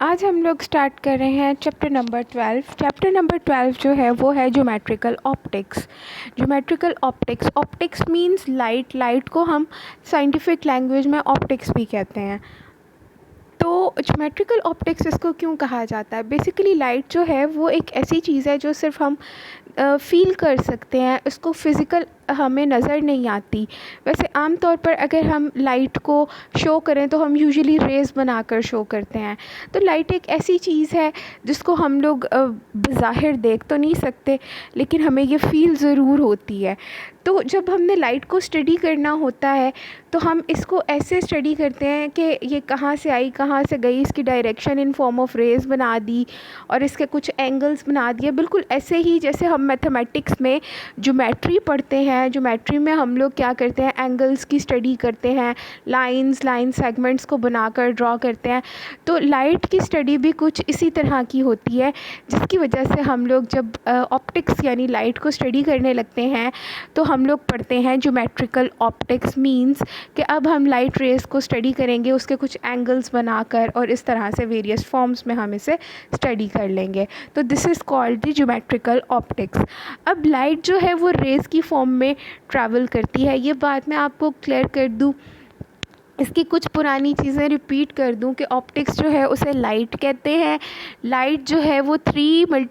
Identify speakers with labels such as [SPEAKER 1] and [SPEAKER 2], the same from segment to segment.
[SPEAKER 1] आज हम लोग स्टार्ट कर रहे हैं चैप्टर नंबर 12। चैप्टर नंबर 12 जो है वो है geometrical optics. Geometrical optics, optics means light. Light को हम साइंटिफिक लैंग्वेज में ऑप्टिक्स भी कहते हैं। तो ज्योमेट्रिकल ऑप्टिक्स इसको क्यों कहा जाता है? बेसिकली लाइट जो है वो एक ऐसी चीज़ है जो सिर्फ हम फ़ील कर सकते हैं, उसको फ़िज़िकल हमें नज़र नहीं आती। वैसे आम तौर पर अगर हम लाइट को शो करें तो हम यूजुअली रेज़ बनाकर शो करते हैं। तो लाइट एक ऐसी चीज़ है जिसको हम लोग बज़ाहिर देख तो नहीं सकते, लेकिन हमें ये फ़ील ज़रूर होती है। तो जब हमने लाइट को स्टडी करना होता है तो हम इसको ऐसे स्टडी करते हैं कि ये कहाँ से आई, कहाँ से गई, इसकी direction in form of rays बना दी और इसके कुछ एंगल्स बना दिए। बिल्कुल ऐसे ही जैसे हम मैथमेटिक्स में ज्योमेट्री पढ़ते हैं, ज्योमेट्री में हम लोग क्या करते हैं, एंगल्स की स्टडी करते हैं, लाइन सेगमेंट्स को बनाकर ड्रॉ करते हैं। तो लाइट की स्टडी भी कुछ इसी तरह की होती है, जिसकी वजह से हम लोग जब ऑप्टिक्स यानी लाइट को स्टडी करने लगते हैं तो हम लोग पढ़ते हैं ज्योमेट्रिकल ऑप्टिक्स। मींस कि अब हम लाइट रेज़ को स्टडी करेंगे, उसके कुछ एंगल्स बनाकर और इस तरह से वेरियस फॉर्म्स में हम इसे स्टडी कर लेंगे। तो this is called the geometrical optics. अब लाइट जो है वो रेज़ की फॉर्म में ट्रैवल करती है। ये बात मैं आपको क्लियर कर दूँ, इसकी कुछ पुरानी चीज़ें रिपीट कर दूं कि ऑप्टिक्स जो है उसे लाइट कहते हैं। लाइट जो है वो 3 ×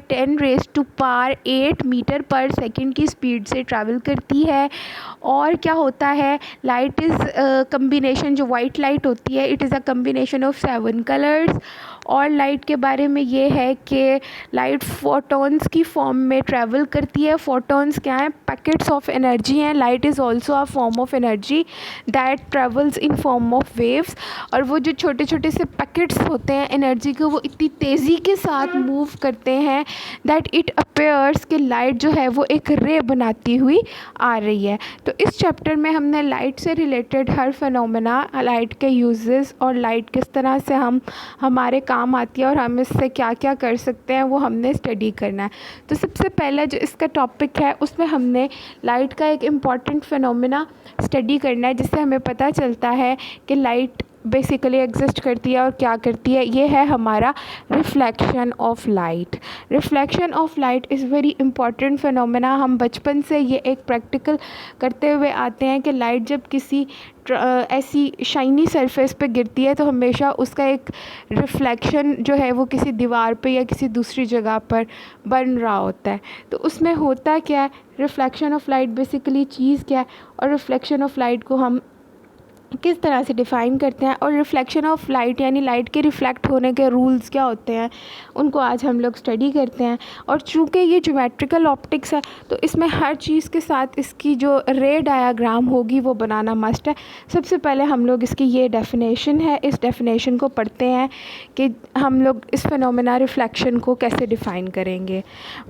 [SPEAKER 1] 10⁸ मीटर पर सेकंड की स्पीड से ट्रैवल करती है। और क्या होता है, लाइट इज़ कम्बिनेशन, जो वाइट लाइट होती है it is a combination of 7 colours. और लाइट के बारे में ये है कि लाइट फोटॉन्स की फॉर्म में ट्रैवल करती है। फोटॉन्स क्या हैं? पैकेट्स ऑफ एनर्जी हैं। Light is also a form of energy that travels in form of waves. और वो जो छोटे छोटे से पैकेट्स होते हैं एनर्जी के, वो इतनी तेज़ी के साथ मूव करते हैं दैट इट अपेयर्स कि लाइट जो है वो एक रे बनाती हुई आ रही है। तो इस चैप्टर में हमने लाइट से रिलेटेड हर फिनोमेना, लाइट के यूजेस और लाइट किस तरह से हमारे काम आती है और हम इससे क्या क्या कर सकते हैं वो हमने स्टडी करना है। तो सबसे पहला जो इसका टॉपिक है उसमें हमने लाइट का एक इम्पॉर्टेंट फिनोमेना स्टडी करना है, जिससे हमें पता चलता है कि लाइट बेसिकली एग्जिस्ट करती है और क्या करती है। ये है हमारा reflection of light. Reflection of light is very important phenomena. हम बचपन से ये एक प्रैक्टिकल करते हुए आते हैं कि लाइट जब किसी ऐसी शाइनी सरफेस पे गिरती है तो हमेशा उसका एक रिफ्लेक्शन जो है वो किसी दीवार पे या किसी दूसरी जगह पर बन रहा होता है। तो उसमें होता क्या है, रिफ्लेक्शन ऑफ लाइट बेसिकली चीज़ क्या है और रिफ्लेक्शन ऑफ लाइट को हम किस तरह से डिफ़ाइन करते हैं और रिफ्लेक्शन ऑफ लाइट यानी लाइट के रिफ़्लेक्ट होने के रूल्स क्या होते हैं, उनको आज हम लोग स्टडी करते हैं। और चूँकि ये ज्योमेट्रिकल ऑप्टिक्स है तो इसमें हर चीज़ के साथ इसकी जो रे डायाग्राम होगी वो बनाना मस्ट है। सबसे पहले हम लोग इसकी ये डेफिनेशन है, इस डेफिनेशन को पढ़ते हैं कि हम लोग इस फिनोमेना रिफ्लेक्शन को कैसे डिफ़ाइन करेंगे।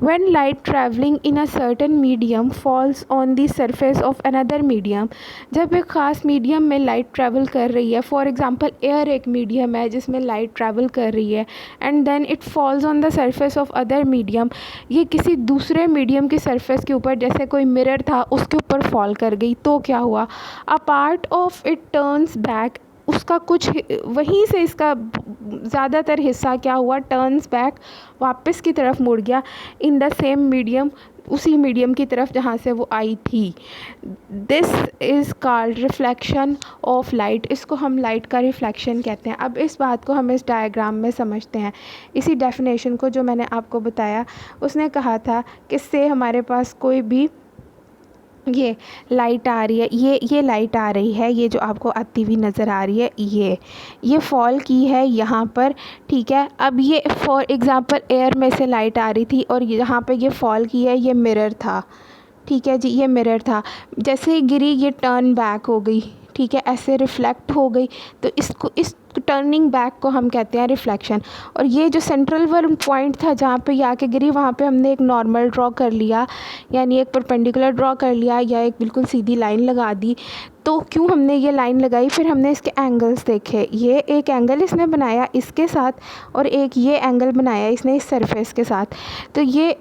[SPEAKER 1] When light travelling in a certain medium false on the surface of another medium, जब एक ख़ास मीडियम में लाइट ट्रैवल कर रही है, फॉर एग्जांपल एयर एक मीडियम है जिसमें लाइट ट्रैवल कर रही है and then it falls on the surface of other medium, ये किसी दूसरे मीडियम की सरफेस के ऊपर, जैसे कोई मिरर था उसके ऊपर फॉल कर गई, तो क्या हुआ, a part of it turns back, उसका कुछ वहीं से इसका ज़्यादातर हिस्सा क्या हुआ, टर्न्स बैक, वापस की तरफ मुड़ गया, इन द सेम मीडियम, उसी मीडियम की तरफ जहाँ से वो आई थी। This is called reflection of light. इसको हम लाइट का रिफ्लेक्शन कहते हैं। अब इस बात को हम इस डायग्राम में समझते हैं। इसी डेफिनेशन को जो मैंने आपको बताया, उसने कहा था कि इससे हमारे पास कोई भी ये लाइट आ रही है, ये लाइट आ रही है, ये जो आपको आती हुई नज़र आ रही है, ये फॉल की है यहाँ पर, ठीक है। अब ये फॉर एग्ज़ाम्पल एयर में से लाइट आ रही थी और यहाँ पे ये फॉल की है, ये मिरर था, ठीक है जी, ये मिरर था, जैसे ही गिरी ये टर्न बैक हो गई, ठीक है, ऐसे रिफ़्लेक्ट हो गई। तो इसको, इस टर्निंग बैक को हम कहते हैं रिफ्लेक्शन। और ये जो सेंट्रल वाला पॉइंट था जहाँ पे ये आके गिरी, वहाँ पे हमने एक नॉर्मल ड्रॉ कर लिया, यानी एक परपेंडिकुलर ड्रॉ कर लिया या एक बिल्कुल सीधी लाइन लगा दी। तो क्यों हमने ये लाइन लगाई, फिर हमने इसके एंगल्स देखे, ये एक एंगल इसने बनाया इसके साथ और एक ये एंगल बनाया इसने इस सरफेस के साथ। तो ये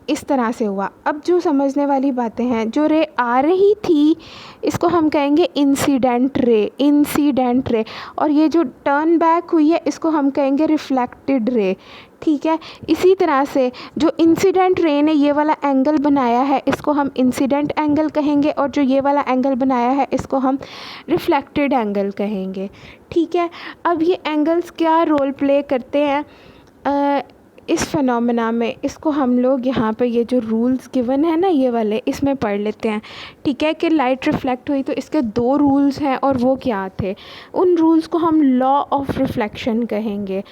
[SPEAKER 1] इस तरह से हुआ। अब जो समझने वाली बातें हैं, जो रे आ रही थी इसको हम कहेंगे इंसिडेंट रे, इंसिडेंट रे। और ये जो टर्न बैक हुई है इसको हम कहेंगे रिफ्लेक्टेड रे। ठीक है, इसी तरह से जो इंसिडेंट रे ने ये वाला एंगल बनाया है इसको हम इंसिडेंट एंगल कहेंगे, और जो ये वाला एंगल बनाया है इसको हम रिफ्लेक्टेड एंगल कहेंगे। ठीक है, अब ये एंगल्स क्या रोल प्ले करते हैं इस फिनोमेना में, इसको हम लोग यहाँ पे ये जो रूल्स गिवन है ना ये वाले, इसमें पढ़ लेते हैं। ठीक है, कि लाइट रिफ्लेक्ट हुई तो इसके 2 रूल्स हैं, और वो क्या थे? उन रूल्स को हम लॉ ऑफ रिफ्लेक्शन कहेंगे।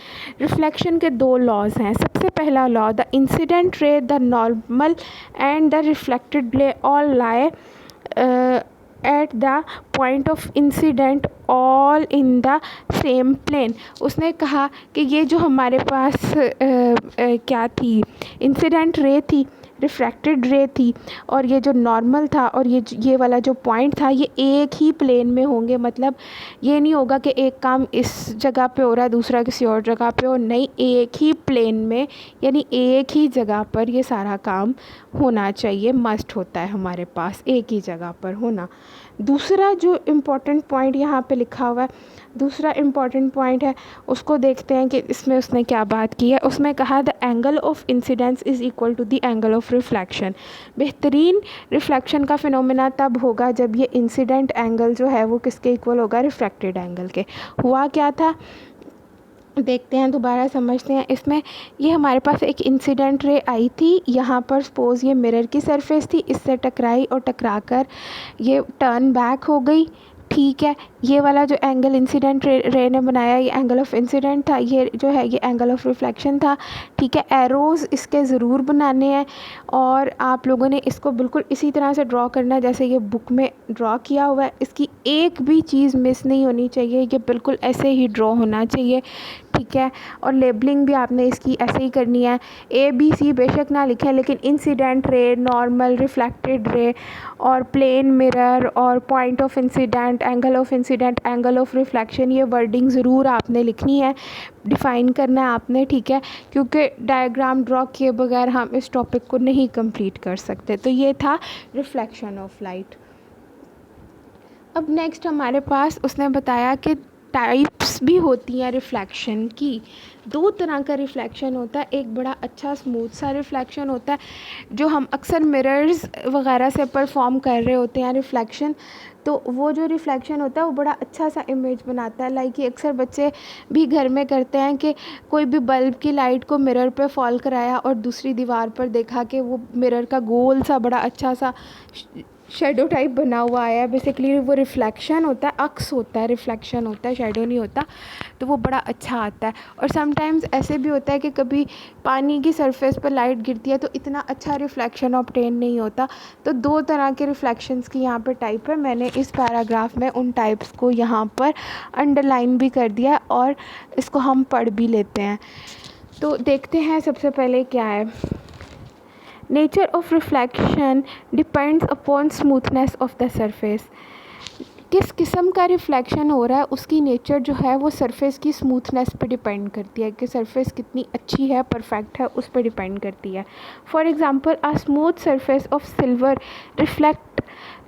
[SPEAKER 1] रिफ्लेक्शन के 2 लॉज हैं। सबसे पहला law, the incident ray, the normal and the reflected ray all lie at the point of incident all in the same plane. उसने कहा कि ये जो हमारे पास क्या थी, इंसिडेंट रे थी, रिफ्रैक्टेड रे थी, और ये जो नॉर्मल था और ये वाला जो पॉइंट था, ये एक ही प्लेन में होंगे। मतलब ये नहीं होगा कि एक काम इस जगह पे हो रहा है दूसरा किसी और जगह पे हो, नहीं, एक ही प्लेन में यानी एक ही जगह पर ये सारा काम होना चाहिए, मस्ट होता है हमारे पास एक ही जगह पर होना। दूसरा जो इम्पोर्टेंट पॉइंट यहाँ पे लिखा हुआ है, दूसरा इम्पॉर्टेंट पॉइंट है, उसको देखते हैं कि इसमें उसने क्या बात की है। उसमें कहा the angle of incidence is equal to the angle of reflection. बेहतरीन रिफ्लेक्शन का फिनोमेना तब होगा जब ये इंसिडेंट एंगल जो है वो किसके इक्वल होगा, रिफ्रैक्टेड एंगल के। हुआ क्या था देखते हैं, दोबारा समझते हैं। इसमें ये हमारे पास एक इंसिडेंट रे आई थी, यहाँ पर सपोज़ ये मिरर की सरफेस थी, इससे टकराई और टकराकर ये टर्न बैक हो गई। ठीक है, ये वाला जो एंगल इंसिडेंट रे ने बनाया ये एंगल ऑफ इंसिडेंट था, ये जो है ये एंगल ऑफ रिफ्लेक्शन था। ठीक है, एरोज़ इसके ज़रूर बनाने हैं, और आप लोगों ने इसको बिल्कुल इसी तरह से ड्रॉ करना है जैसे ये बुक में ड्रॉ किया हुआ है। इसकी एक भी चीज़ मिस नहीं होनी चाहिए, ये बिल्कुल ऐसे ही ड्रॉ होना चाहिए। ठीक है, और लेबलिंग भी आपने इसकी ऐसे ही करनी है। ABC बेशक ना लिखें, लेकिन incident ray, normal, reflected ray, और प्लेन मिरर, और point of incident, angle of incident, angle of reflection, ये वर्डिंग ज़रूर आपने लिखनी है, डिफ़ाइन करना है आपने। ठीक है, क्योंकि डायग्राम ड्रॉ किए बगैर हम इस टॉपिक को नहीं कंप्लीट कर सकते। तो ये था रिफ्लेक्शन ऑफ लाइट। अब नेक्स्ट हमारे पास उसने बताया कि टाइप्स भी होती हैं रिफ्लेक्शन की। 2 तरह का रिफ्लेक्शन होता है, एक बड़ा अच्छा स्मूथ सा रिफ्लेक्शन होता है जो हम अक्सर मिरर्स वगैरह से परफॉर्म कर रहे होते हैं रिफ्लेक्शन। तो वो जो रिफ्लेक्शन होता है वो बड़ा अच्छा सा इमेज बनाता है। लाइक ये अक्सर बच्चे भी घर में करते हैं कि कोई भी बल्ब की लाइट को मिरर पे फॉल कराया और दूसरी दीवार पर देखा कि वो मिरर का गोल सा बड़ा अच्छा सा शेडो टाइप बना हुआ आया है। बेसिकली वो रिफ्लेक्शन होता है, अक्स होता है, रिफ्लेक्शन होता है, शेडो नहीं होता। तो वो बड़ा अच्छा आता है। और समटाइम्स ऐसे भी होता है कि कभी पानी की सरफेस पर लाइट गिरती है तो इतना अच्छा रिफ्लेक्शन ऑब्टेन नहीं होता। तो 2 तरह के रिफ्लेक्शंस की यहाँ पर टाइप है। मैंने इस पैराग्राफ में उन टाइप्स को यहाँ पर अंडरलाइन भी कर दिया है और इसको हम पढ़ भी लेते हैं। तो देखते हैं सबसे पहले क्या है। Nature of reflection depends upon smoothness of the surface. किस किस्म का रिफ्लेक्शन हो रहा है उसकी नेचर जो है वो सरफेस की स्मूथनेस पे डिपेंड करती है, कि सरफेस कितनी अच्छी है, परफेक्ट है, उस पर डिपेंड करती है। For example, a smooth surface of silver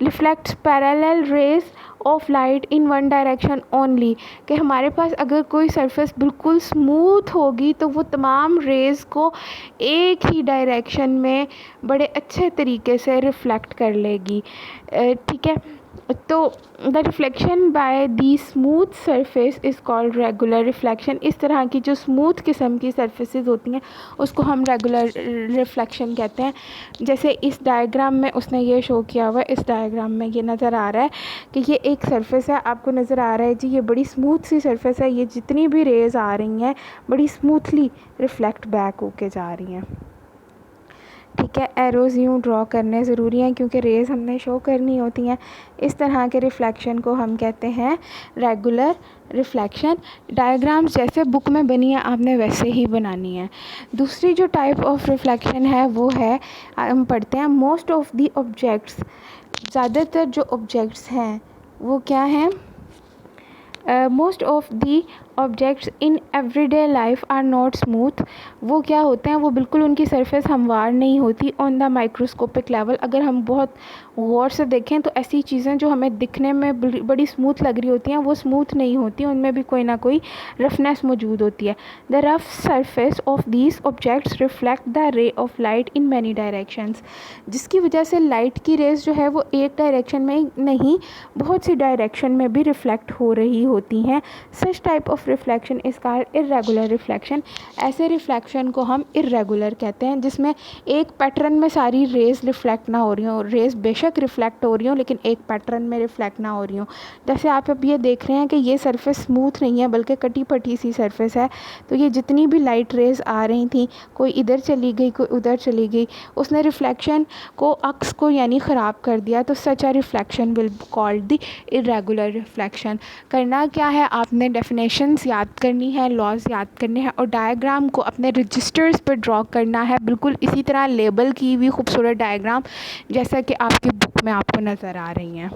[SPEAKER 1] reflects parallel raise of light in one direction only. कि हमारे पास अगर कोई सरफेस बिल्कुल स्मूथ होगी तो वो तमाम रेज़ को एक ही डायरेक्शन में बड़े अच्छे तरीके से रिफ्लेक्ट कर लेगी। ठीक है, तो the reflection by the smooth surface is called regular reflection. इस तरह की जो स्मूथ किस्म की सरफेसेस होती हैं उसको हम रेगुलर रिफ्लेक्शन कहते हैं। जैसे इस डायग्राम में उसने ये शो किया हुआ है, इस डायग्राम में ये नज़र आ रहा है कि ये एक सरफेस है, आपको नज़र आ रहा है जी, ये बड़ी स्मूथ सी सरफेस है, ये जितनी भी रेज़ आ रही हैं बड़ी स्मूथली रिफ्लेक्ट बैक होके जा रही हैं। ठीक है, एरोज़ यूँ ड्रॉ करने ज़रूरी हैं क्योंकि रेज़ हमने शो करनी होती हैं। इस तरह के रिफ्लेक्शन को हम कहते हैं रेगुलर रिफ्लेक्शन। डायग्राम्स जैसे बुक में बनी है आपने वैसे ही बनानी है। दूसरी जो टाइप ऑफ रिफ्लेक्शन है वो है, हम पढ़ते हैं, मोस्ट ऑफ दी ऑब्जेक्ट्स। ज़्यादातर जो ऑब्जेक्ट्स हैं वो क्या हैं? Most of the objects in everyday life are not smooth, वो क्या होते हैं, वो बिल्कुल उनकी सरफेस हमवार नहीं होती ऑन द माइक्रोस्कोपिक लेवल। अगर हम बहुत गौर से देखें तो ऐसी चीज़ें जो हमें दिखने में बड़ी स्मूथ लग रही होती हैं वो स्मूथ नहीं होती, उनमें भी कोई ना कोई रफनेस मौजूद होती है। The rough surface of these objects reflect the ray of light in many directions, जिसकी वजह से लाइट की रेज जो है वो एक डायरेक्शन में नहीं बहुत सी डायरेक्शन में भी रिफ्लेक्ट हो रही होती हैं। Such type of reflection is called irregular reflection. ऐसे रिफ्लेक्शन को हम इर्रेगुलर कहते हैं, जिसमें एक पैटर्न में सारी रेज रिफ्लेक्ट ना हो रही हो, रेज बेशक रिफ्लेक्ट हो रही हो लेकिन एक पैटर्न में रिफ्लेक्ट ना हो रही हो। जैसे आप अब ये देख रहे हैं कि ये सरफेस स्मूथ नहीं है बल्कि कटी पटी सी सरफेस है, तो ये जितनी भी लाइट रेज आ रही थी कोई इधर चली गई कोई उधर चली गई, उसने रिफ्लेक्शन को अक्स को यानी ख़राब कर दिया। तो such a reflection will called the irregular reflection. करना क्या है, आपने डेफिनेशंस याद करनी है, लॉज याद करने हैं और डायग्राम को अपने रजिस्टर्स पर ड्रॉ करना है, बिल्कुल इसी तरह लेबल की हुई खूबसूरत डायग्राम जैसा कि आपकी बुक में आपको नज़र आ रही हैं।